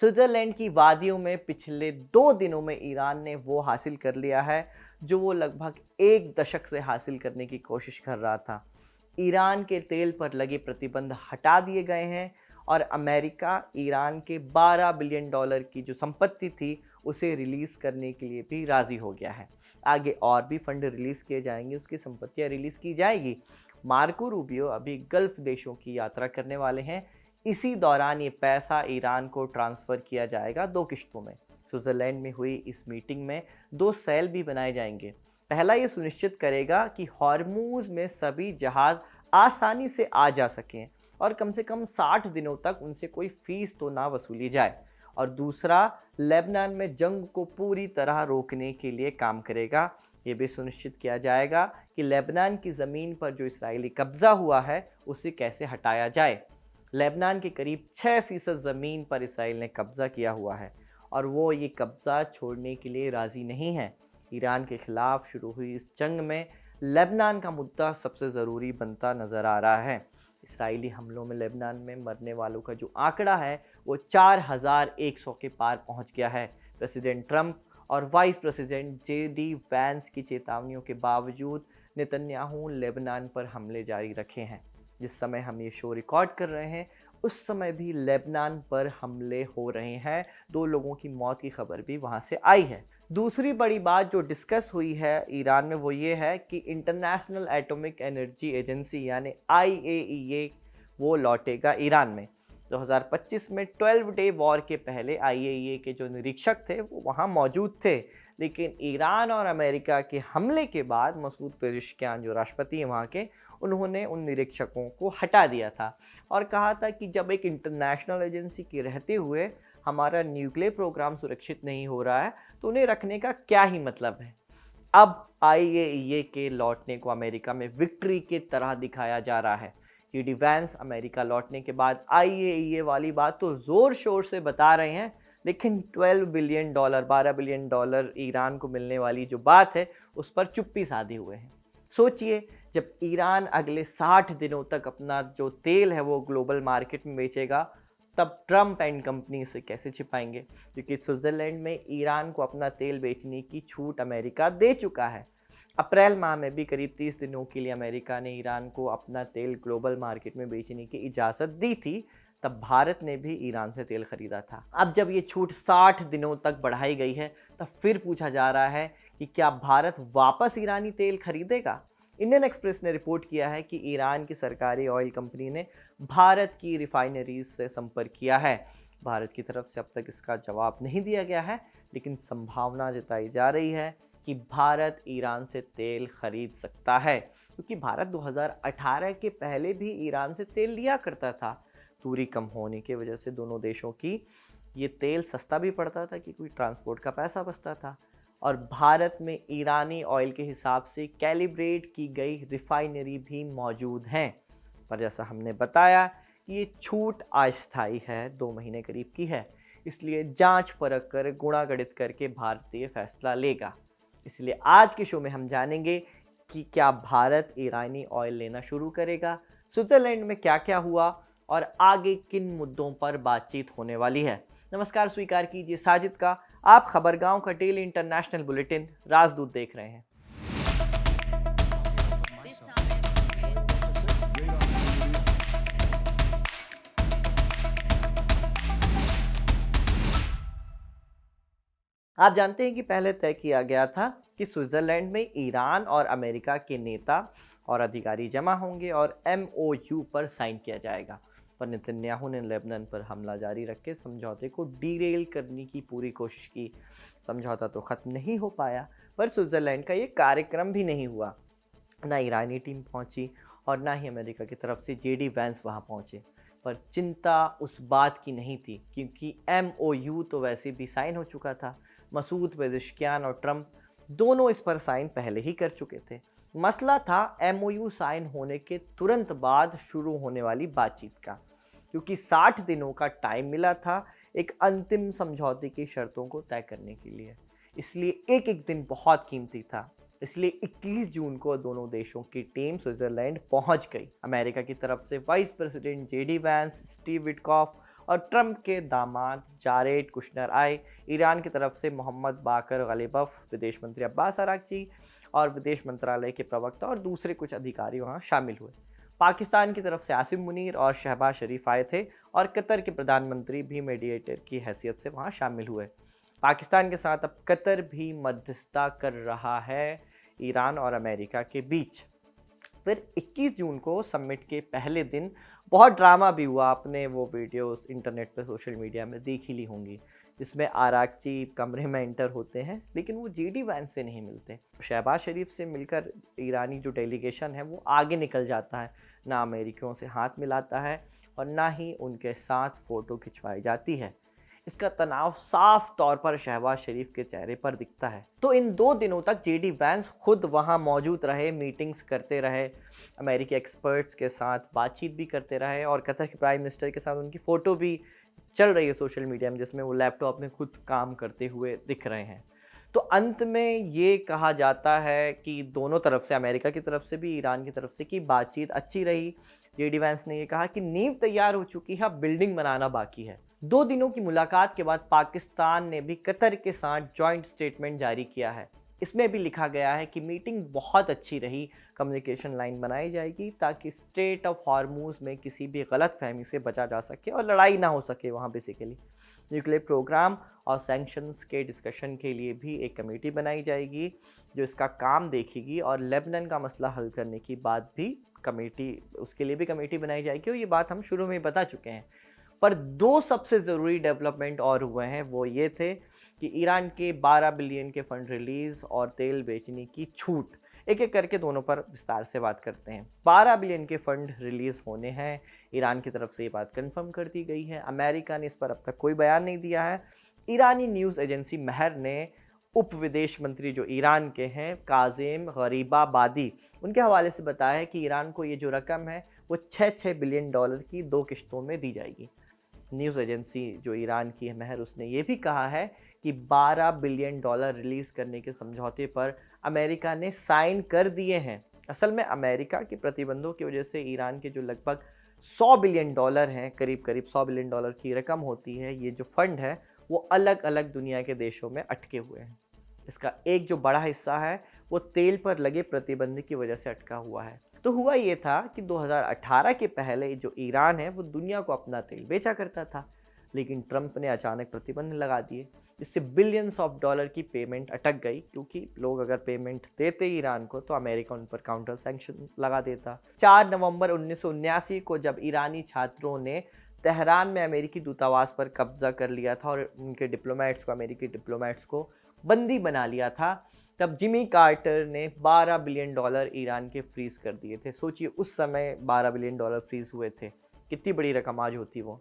Switzerland की वादियों में पिछले 2 दिनों में ईरान ने वो हासिल कर लिया है, जो वो लगभग 1 दशक से हासिल करने की कोशिश कर रहा था। ईरान के तेल पर लगे प्रतिबंध हटा दिए गए हैं और अमेरिका ईरान के $12 बिलियन की जो संपत्ति थी, उसे रिलीज़ करने के लिए भी राज़ी हो गया है। आगे और भी फंड रिलीज़ किए जाएँगे, उसकी संपत्तियाँ रिलीज़ की जाएगी। मार्को रूबियो अभी गल्फ़ देशों की यात्रा करने वाले हैं। इसी दौरान ये पैसा ईरान को ट्रांसफ़र किया जाएगा 2 किश्तों में। स्विट्ज़रलैंड में हुई इस मीटिंग में 2 सेल भी बनाए जाएंगे। पहला ये सुनिश्चित करेगा कि हॉर्मूज़ में सभी जहाज़ आसानी से आ जा सकें और कम से कम 60 दिनों तक उनसे कोई फ़ीस तो ना वसूली जाए। और दूसरा, लेबनान में जंग को पूरी तरह रोकने के लिए काम करेगा। ये भी सुनिश्चित किया जाएगा कि लेबनान की ज़मीन पर जो इस्राएली कब्ज़ा हुआ है, उसे कैसे हटाया जाए। लेबनान के करीब 6% ज़मीन पर इसराइल ने कब्ज़ा किया हुआ है और वो ये कब्ज़ा छोड़ने के लिए राज़ी नहीं है। ईरान के खिलाफ शुरू हुई इस जंग में लेबनान का मुद्दा सबसे ज़रूरी बनता नज़र आ रहा है। इसराइली हमलों में लेबनान में मरने वालों का जो आंकड़ा है, वो 4100 के पार पहुंच गया है। प्रेसिडेंट ट्रंप और वाइस प्रेसिडेंट जेडी वैंस की चेतावनियों के बावजूद नेतन्याहू लेबनान पर हमले जारी रखे हैं। जिस समय हम ये शो रिकॉर्ड कर रहे हैं, उस समय भी लेबनान पर हमले हो रहे हैं। 2 लोगों की मौत की खबर भी वहाँ से आई है। दूसरी बड़ी बात जो डिस्कस हुई है ईरान में, वो ये है कि इंटरनेशनल एटॉमिक एनर्जी एजेंसी यानी आईएईए वो लौटेगा ईरान में। 2025 में 12 डे वॉर के पहले आईएईए के जो निरीक्षक थे वो वहाँ मौजूद थे, लेकिन ईरान और अमेरिका के हमले के बाद मसूद पेज़ेश्कियान जो राष्ट्रपति हैं वहाँ के, उन्होंने उन निरीक्षकों को हटा दिया था और कहा था कि जब एक इंटरनेशनल एजेंसी के रहते हुए हमारा न्यूक्लियर प्रोग्राम सुरक्षित नहीं हो रहा है, तो उन्हें रखने का क्या ही मतलब है। अब आईएईए के लौटने को अमेरिका में विक्ट्री की तरह दिखाया जा रहा है। जेडी वैंस अमेरिका लौटने के बाद आईएईए वाली बात तो ज़ोर शोर से बता रहे हैं, लेकिन $12 बिलियन ईरान को मिलने वाली जो बात है, उस पर चुप्पी साधे हुए हैं। सोचिए, जब ईरान अगले 60 दिनों तक अपना जो तेल है वो ग्लोबल मार्केट में बेचेगा, तब ट्रंप एंड कंपनी इसे कैसे छिपाएंगे, क्योंकि स्विट्ज़रलैंड में ईरान को अपना तेल बेचने की छूट अमेरिका दे चुका है। अप्रैल माह में भी करीब 30 दिनों के लिए अमेरिका ने ईरान को अपना तेल ग्लोबल मार्केट में बेचने की इजाज़त दी थी। तब भारत ने भी ईरान से तेल खरीदा था। अब जब ये छूट 60 दिनों तक बढ़ाई गई है, तब फिर पूछा जा रहा है कि क्या भारत वापस ईरानी तेल खरीदेगा। इंडियन एक्सप्रेस ने रिपोर्ट किया है कि ईरान की सरकारी ऑयल कंपनी ने भारत की रिफाइनरीज से संपर्क किया है। भारत की तरफ से अब तक इसका जवाब नहीं दिया गया है, लेकिन संभावना जताई जा रही है कि भारत ईरान से तेल खरीद सकता है, क्योंकि भारत 2018 के पहले भी ईरान से तेल लिया करता था। दूरी कम होने की वजह से दोनों देशों की ये तेल सस्ता भी पड़ता था, कि कोई ट्रांसपोर्ट का पैसा बचता था। और भारत में ईरानी ऑयल के हिसाब से कैलिब्रेट की गई रिफाइनरी भी मौजूद हैं। पर जैसा हमने बताया कि ये छूट अस्थायी है, 2 महीने करीब की है, इसलिए जांच परख कर गुणा गणित करके भारतीय फैसला लेगा। इसलिए आज के शो में हम जानेंगे कि क्या भारत ईरानी ऑयल लेना शुरू करेगा, स्विट्जरलैंड में क्या क्या हुआ और आगे किन मुद्दों पर बातचीत होने वाली है। नमस्कार, स्वीकार कीजिए साजिद का। आप खबरगांव का डेली इंटरनेशनल बुलेटिन राजदूत देख रहे हैं। आप जानते हैं कि पहले तय किया गया था कि स्विट्जरलैंड में ईरान और अमेरिका के नेता और अधिकारी जमा होंगे और एमओयू पर साइन किया जाएगा। पर नेतन्याहू ने लेबनान पर हमला जारी रख के समझौते को डीरेल करने की पूरी कोशिश की। समझौता तो ख़त्म नहीं हो पाया, पर स्विट्जरलैंड का ये कार्यक्रम भी नहीं हुआ। ना ईरानी टीम पहुंची और ना ही अमेरिका की तरफ से जेडी वैंस वहां पहुंचे। पर चिंता उस बात की नहीं थी, क्योंकि एमओयू तो वैसे भी साइन हो चुका था। मसूद पेज़ेश्कियान और ट्रंप दोनों इस पर साइन पहले ही कर चुके थे। मसला था एमओयू साइन होने के तुरंत बाद शुरू होने वाली बातचीत का, क्योंकि 60 दिनों का टाइम मिला था एक अंतिम समझौते की शर्तों को तय करने के लिए। इसलिए एक एक दिन बहुत कीमती था। इसलिए 21 जून को दोनों देशों की टीम स्विट्जरलैंड पहुंच गई। अमेरिका की तरफ से vice president JD Vance, Steve Witkoff और ट्रंप के दामाद जारेड कुशनर आए। ईरान की तरफ से मोहम्मद बाकर गलिबफ, विदेश मंत्री अब्बास अरागची और विदेश मंत्रालय के प्रवक्ता और दूसरे कुछ अधिकारी वहाँ शामिल हुए। पाकिस्तान की तरफ से आसिम मुनीर और शहबाज शरीफ आए थे और कतर के प्रधानमंत्री भी मीडिएटर की हैसियत से वहाँ शामिल हुए। पाकिस्तान के साथ अब कतर भी मध्यस्थता कर रहा है ईरान और अमेरिका के बीच। फिर 21 जून को समिट के पहले दिन बहुत ड्रामा भी हुआ। आपने वो वीडियोस इंटरनेट पे सोशल मीडिया में देख ही ली होंगी, जिसमें आरागची कमरे में एंटर होते हैं लेकिन वो जेडी वैंस से नहीं मिलते। शहबाज शरीफ से मिलकर ईरानी जो डेलीगेशन है वो आगे निकल जाता है, ना अमेरिकियों से हाथ मिलाता है और ना ही उनके साथ फ़ोटो खिंचवाई जाती है। इसका तनाव साफ तौर पर शहबाज शरीफ के चेहरे पर दिखता है। तो इन 2 दिनों तक जेडी वैंस खुद वहां मौजूद रहे, मीटिंग्स करते रहे, अमेरिकी एक्सपर्ट्स के साथ बातचीत भी करते रहे और कतर के प्राइम मिनिस्टर के साथ उनकी फ़ोटो भी चल रही है सोशल मीडिया में, जिसमें वो लैपटॉप में खुद काम करते हुए दिख रहे हैं। तो अंत में ये कहा जाता है कि दोनों तरफ से, अमेरिका की तरफ से भी, ईरान की तरफ से, कि बातचीत अच्छी रही। जेडी वैंस ने ये कहा कि नींव तैयार हो चुकी है, अब बिल्डिंग बनाना बाकी है। 2 दिनों की मुलाकात के बाद पाकिस्तान ने भी कतर के साथ जॉइंट स्टेटमेंट जारी किया है। इसमें भी लिखा गया है कि मीटिंग बहुत अच्छी रही, कम्युनिकेशन लाइन बनाई जाएगी ताकि स्ट्रेट ऑफ हॉर्मूज में किसी भी गलत फहमी से बचा जा सके और लड़ाई ना हो सके वहाँ बेसिकली। न्यूक्लियर प्रोग्राम और सैंक्शंस के डिस्कशन के लिए भी एक कमेटी बनाई जाएगी जो इसका काम देखेगी और लेबनान का मसला हल करने की बात भी कमेटी, उसके लिए भी कमेटी बनाई जाएगी। और ये बात हम शुरू में बता चुके हैं। पर 2 सबसे ज़रूरी डेवलपमेंट और हुए हैं, वो ये थे कि ईरान के 12 बिलियन के फंड रिलीज़ और तेल बेचने की छूट। एक एक करके दोनों पर विस्तार से बात करते हैं। 12 बिलियन के फंड रिलीज़ होने हैं, ईरान की तरफ से ये बात कंफर्म कर दी गई है। अमेरिका ने इस पर अब तक कोई बयान नहीं दिया है। ईरानी न्यूज़ एजेंसी महर ने उप विदेश मंत्री जो ईरान के हैं, काज़ेम गरीबाबादी, उनके हवाले से बताया है कि ईरान को ये जो रकम है वो 6-6 बिलियन डॉलर की 2 किश्तों में दी जाएगी। न्यूज़ एजेंसी जो ईरान की है महर, उसने ये भी कहा है कि 12 बिलियन डॉलर रिलीज़ करने के समझौते पर अमेरिका ने साइन कर दिए हैं। असल में अमेरिका के प्रतिबंधों की वजह से ईरान के जो लगभग 100 बिलियन डॉलर हैं, करीब करीब 100 बिलियन डॉलर की रकम होती है, ये जो फंड है वो अलग अलग दुनिया के देशों में अटके हुए हैं। इसका एक जो बड़ा हिस्सा है वो तेल पर लगे प्रतिबंध की वजह से अटका हुआ है। तो हुआ ये था कि 2018 के पहले जो ईरान है वो दुनिया को अपना तेल बेचा करता था, लेकिन ट्रंप ने अचानक प्रतिबंध लगा दिए, जिससे बिलियंस ऑफ डॉलर की पेमेंट अटक गई। क्योंकि लोग अगर पेमेंट देते ईरान को तो अमेरिका उन पर काउंटर सैंक्शन लगा देता। 4 नवंबर 1979 को जब ईरानी छात्रों ने तेहरान में अमेरिकी दूतावास पर कब्जा कर लिया था और उनके डिप्लोमेट्स को, अमेरिकी डिप्लोमेट्स को बंदी बना लिया था, तब जिमी कार्टर ने 12 बिलियन डॉलर ईरान के फ्रीज़ कर दिए थे। सोचिए उस समय 12 बिलियन डॉलर फ्रीज़ हुए थे, कितनी बड़ी रकम आज होती वो।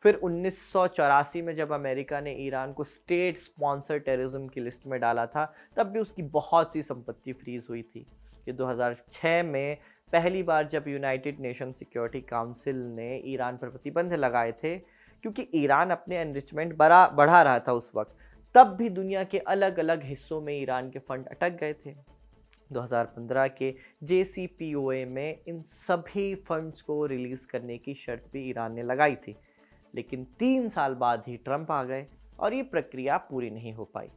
फिर 1984 में जब अमेरिका ने ईरान को स्टेट स्पॉन्सर टेररिज्म की लिस्ट में डाला था, तब भी उसकी बहुत सी संपत्ति फ्रीज़ हुई थी। ये 2006 में पहली बार जब यूनाइटेड नेशन सिक्योरिटी काउंसिल ने ईरान पर प्रतिबंध लगाए थे, क्योंकि ईरान अपने एनरिचमेंट बढ़ा रहा था उस वक्त, तब भी दुनिया के अलग अलग हिस्सों में ईरान के फंड अटक गए थे। 2015 के JCPOA में इन सभी फंड्स को रिलीज़ करने की शर्त भी ईरान ने लगाई थी, लेकिन 3 साल बाद ही ट्रंप आ गए और ये प्रक्रिया पूरी नहीं हो पाई।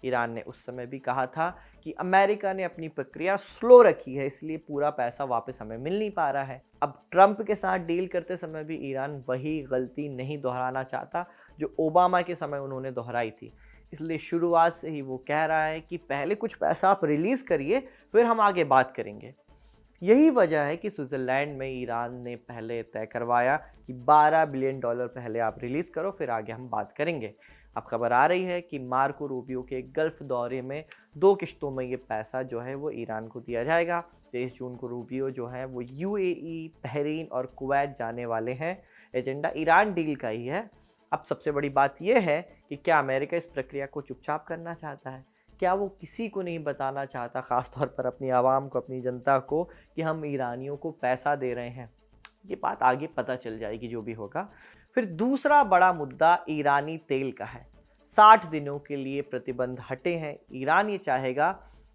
ईरान ने उस समय भी कहा था कि अमेरिका ने अपनी प्रक्रिया स्लो रखी है, इसलिए पूरा पैसा वापस हमें मिल नहीं पा रहा है। अब ट्रंप के साथ डील करते समय भी ईरान वही गलती नहीं दोहराना चाहता जो ओबामा के समय उन्होंने दोहराई थी। इसलिए शुरुआत से ही वो कह रहा है कि पहले कुछ पैसा आप रिलीज़ करिए, फिर हम आगे बात करेंगे। यही वजह है कि स्विट्ज़रलैंड में ईरान ने पहले तय करवाया कि 12 बिलियन डॉलर पहले आप रिलीज़ करो, फिर आगे हम बात करेंगे। अब खबर आ रही है कि मार्को रूबियो के गल्फ़ दौरे में 2 किश्तों में ये पैसा जो है वो ईरान को दिया जाएगा। 23 जून को रूबियो जो है वो UAE, बहरीन और कुवैत जाने वाले हैं। एजेंडा ईरान डील का ही है। अब सबसे बड़ी बात यह है कि क्या अमेरिका इस प्रक्रिया को चुपचाप करना चाहता है? क्या वो किसी को नहीं बताना चाहता, ख़ास तौर पर अपनी आवाम को, अपनी जनता को, कि हम ईरानियों को पैसा दे रहे हैं? ये बात आगे पता चल जाएगी जो भी होगा। फिर दूसरा बड़ा मुद्दा ईरानी तेल का है। 60 दिनों के लिए प्रतिबंध हटे हैं। ईरान ये चाहेगा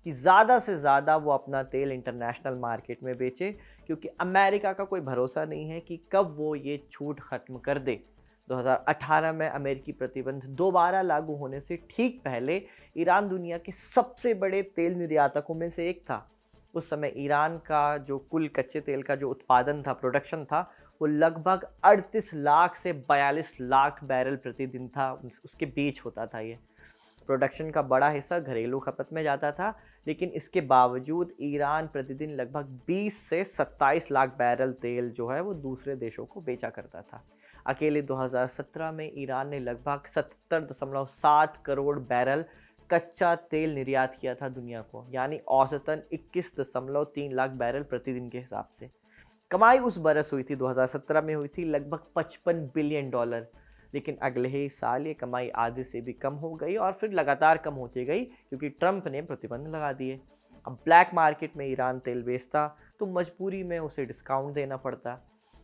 कि ज़्यादा से ज़्यादा वो अपना तेल इंटरनेशनल मार्केट में बेचे, क्योंकि अमेरिका का कोई भरोसा नहीं है कि कब वो ये छूट ख़त्म कर दे। 2018 में अमेरिकी प्रतिबंध दोबारा लागू होने से ठीक पहले ईरान दुनिया के सबसे बड़े तेल निर्यातकों में से एक था। उस समय ईरान का जो कुल कच्चे तेल का जो उत्पादन था, प्रोडक्शन था, वो लगभग 38 लाख से 42 लाख बैरल प्रतिदिन था। उसके बीच होता था ये प्रोडक्शन का बड़ा हिस्सा घरेलू खपत में जाता था, लेकिन इसके बावजूद ईरान प्रतिदिन लगभग 20 से 27 लाख बैरल तेल जो है वो दूसरे देशों को बेचा करता था। अकेले 2017 में ईरान ने लगभग 70.7 करोड़ बैरल कच्चा तेल निर्यात किया था दुनिया को, यानी औसतन 21.3 लाख बैरल प्रतिदिन के हिसाब से। कमाई उस बरस हुई थी, 2017 में हुई थी लगभग $55 बिलियन, लेकिन अगले ही साल ये कमाई आधे से भी कम हो गई और फिर लगातार कम होती गई क्योंकि ट्रंप ने प्रतिबंध लगा दिए। अब ब्लैक मार्केट में ईरान तेल बेचता तो मजबूरी में उसे डिस्काउंट देना पड़ता,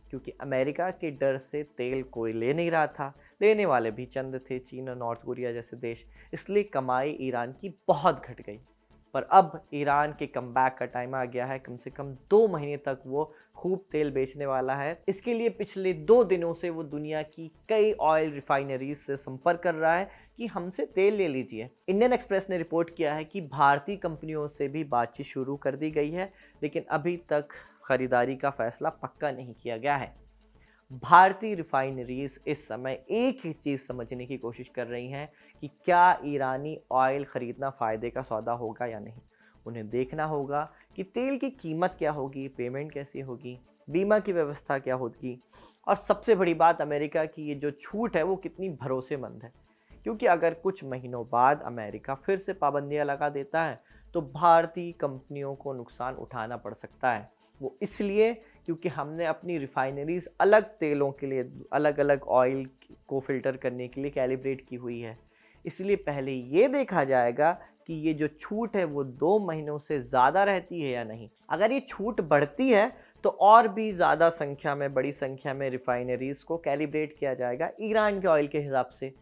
क्योंकि अमेरिका के डर से तेल कोई ले नहीं रहा था, लेने वाले भी चंद थे, चीन और नॉर्थ कोरिया जैसे देश, इसलिए कमाई ईरान की बहुत घट गई। पर अब ईरान के कमबैक का टाइम आ गया है। कम से कम 2 महीने तक वो खूब तेल बेचने वाला है। इसके लिए पिछले 2 दिनों से वो दुनिया की कई ऑयल रिफाइनरीज से संपर्क कर रहा है कि हमसे तेल ले लीजिए। इंडियन एक्सप्रेस ने रिपोर्ट किया है कि भारतीय कंपनियों से भी बातचीत शुरू कर दी गई है, लेकिन अभी तक खरीदारी का फैसला पक्का नहीं किया गया है। भारतीय रिफाइनरीज इस समय एक ही चीज़ समझने की कोशिश कर रही हैं कि क्या ईरानी ऑयल ख़रीदना फ़ायदे का सौदा होगा या नहीं। उन्हें देखना होगा कि तेल की कीमत क्या होगी, पेमेंट कैसी होगी, बीमा की व्यवस्था क्या होगी, और सबसे बड़ी बात अमेरिका की ये जो छूट है वो कितनी भरोसेमंद है। क्योंकि अगर कुछ महीनों बाद अमेरिका फिर से पाबंदियां लगा देता है तो भारतीय कंपनियों को नुकसान उठाना पड़ सकता है। वो इसलिए क्योंकि हमने अपनी रिफाइनरीज अलग तेलों के लिए, अलग अलग ऑयल को फिल्टर करने के लिए कैलिब्रेट की हुई है। इसलिए पहले ये देखा जाएगा कि ये जो छूट है वो 2 महीनों से ज़्यादा रहती है या नहीं। अगर ये छूट बढ़ती है तो और भी ज़्यादा संख्या में, बड़ी संख्या में रिफाइनरीज को कैलिब्रेट किया जाएगा ईरान के ऑयल के हिसाब से।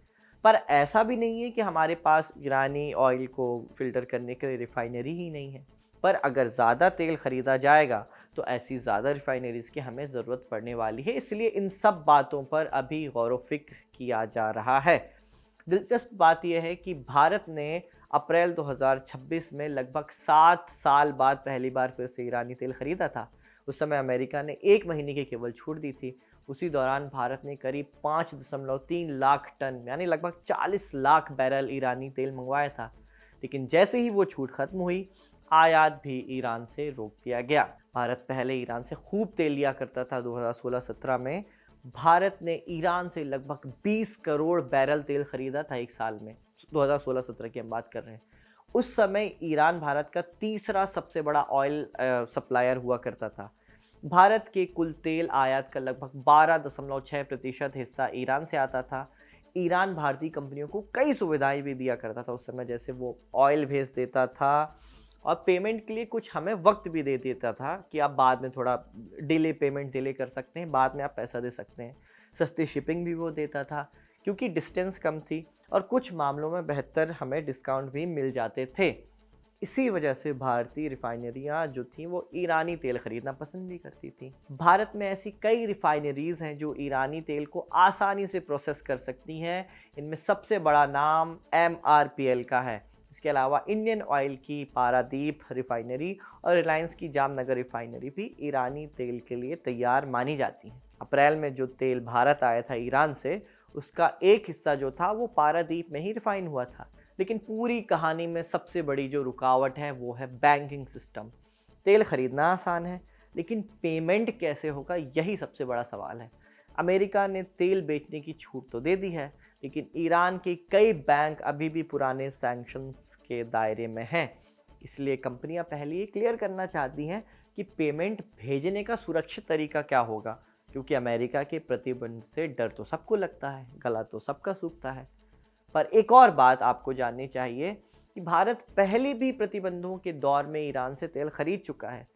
पर ऐसा भी नहीं है कि हमारे पास ईरानी ऑयल को फिल्टर करने के लिए रिफाइनरी ही नहीं है। पर अगर ज़्यादा तेल ख़रीदा जाएगा तो ऐसी ज़्यादा रिफाइनरीज़ की हमें ज़रूरत पड़ने वाली है। इसलिए इन सब बातों पर अभी गौर व फिक्र किया जा रहा है। दिलचस्प बात यह है कि भारत ने अप्रैल 2026 में लगभग 7 साल बाद पहली बार फिर से ईरानी तेल खरीदा था। उस समय अमेरिका ने 1 महीने की केवल छूट दी थी। उसी दौरान भारत ने करीब 5.3 लाख टन यानी लगभग 40 लाख बैरल ईरानी तेल मंगवाया था। लेकिन जैसे ही वो छूट खत्म हुई, आयात भी ईरान से रोक दिया गया। भारत पहले ईरान से खूब तेल लिया करता था। 2016-17 में भारत ने ईरान से लगभग 20 करोड़ बैरल तेल खरीदा था एक साल में। 2016-17 की हम बात कर रहे हैं। उस समय ईरान भारत का तीसरा सबसे बड़ा ऑयल सप्लायर हुआ करता था। भारत के कुल तेल आयात का लगभग 12.6% हिस्सा ईरान से आता था। ईरान भारतीय कंपनियों को कई सुविधाएं भी दिया करता था उस समय, जैसे वो ऑयल भेज देता था और पेमेंट के लिए कुछ हमें वक्त भी दे देता था कि आप बाद में थोड़ा डिले पेमेंट डिले कर सकते हैं, बाद में आप पैसा दे सकते हैं। सस्ती शिपिंग भी वो देता था क्योंकि डिस्टेंस कम थी, और कुछ मामलों में बेहतर हमें डिस्काउंट भी मिल जाते थे। इसी वजह से भारतीय रिफाइनरियाँ जो थीं वो ईरानी तेल खरीदना पसंद भी करती थीं। भारत में ऐसी कई रिफाइनरीज़ हैं जो ईरानी तेल को आसानी से प्रोसेस कर सकती हैं। इनमें सबसे बड़ा नाम MRPL का है। इसके अलावा इंडियन ऑयल की पारादीप रिफाइनरी और रिलायंस की जामनगर रिफाइनरी भी ईरानी तेल के लिए तैयार मानी जाती हैं। अप्रैल में जो तेल भारत आया था ईरान से, उसका एक हिस्सा जो था वो पारादीप में ही रिफाइन हुआ था। लेकिन पूरी कहानी में सबसे बड़ी जो रुकावट है वो है बैंकिंग सिस्टम। तेल खरीदना आसान है, लेकिन पेमेंट कैसे होगा, यही सबसे बड़ा सवाल है। अमेरिका ने तेल बेचने की छूट तो दे दी है, लेकिन ईरान के कई बैंक अभी भी पुराने सैंक्शंस के दायरे में हैं। इसलिए कंपनियां पहले ये क्लियर करना चाहती हैं कि पेमेंट भेजने का सुरक्षित तरीका क्या होगा, क्योंकि अमेरिका के प्रतिबंध से डर तो सबको लगता है, गला तो सबका सूखता है। पर एक और बात आपको जाननी चाहिए कि भारत पहले भी प्रतिबंधों के दौर में ईरान से तेल खरीद चुका है।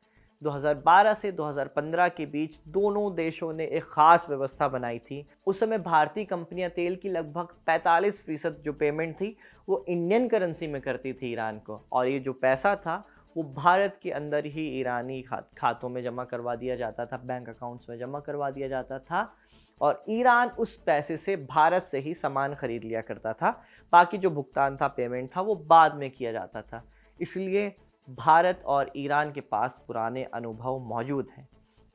2012 से 2015 के बीच दोनों देशों ने एक ख़ास व्यवस्था बनाई थी। उस समय भारतीय कंपनियां तेल की लगभग 45% जो पेमेंट थी वो इंडियन करेंसी में करती थी ईरान को, और ये जो पैसा था वो भारत के अंदर ही ईरानी खातों में जमा करवा दिया जाता था, बैंक अकाउंट्स में जमा करवा दिया जाता था और ईरान उस पैसे से भारत से ही सामान खरीद लिया करता था। बाकी जो भुगतान था, पेमेंट था, वो बाद में किया जाता था। इसलिए भारत और ईरान के पास पुराने अनुभव मौजूद हैं।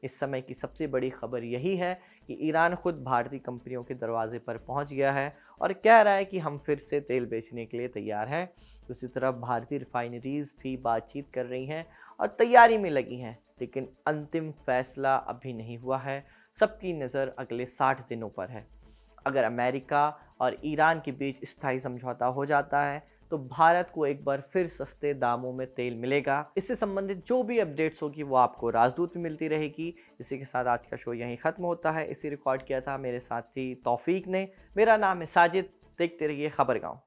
इस समय की सबसे बड़ी खबर यही है कि ईरान खुद भारतीय कंपनियों के दरवाजे पर पहुंच गया है और कह रहा है कि हम फिर से तेल बेचने के लिए तैयार हैं। दूसरी तरफ भारतीय रिफाइनरीज भी बातचीत कर रही हैं और तैयारी में लगी हैं, लेकिन अंतिम फैसला अभी नहीं हुआ है। सबकी नज़र अगले 60 दिनों पर है। अगर अमेरिका और ईरान के बीच स्थायी समझौता हो जाता है तो भारत को एक बार फिर सस्ते दामों में तेल मिलेगा। इससे संबंधित जो भी अपडेट्स होगी वो आपको राजदूत में मिलती रहेगी। इसी के साथ आज का शो यहीं ख़त्म होता है। इसे रिकॉर्ड किया था मेरे साथी तौफीक ने। मेरा नाम है साजिद। देखते रहिए खबरगांव।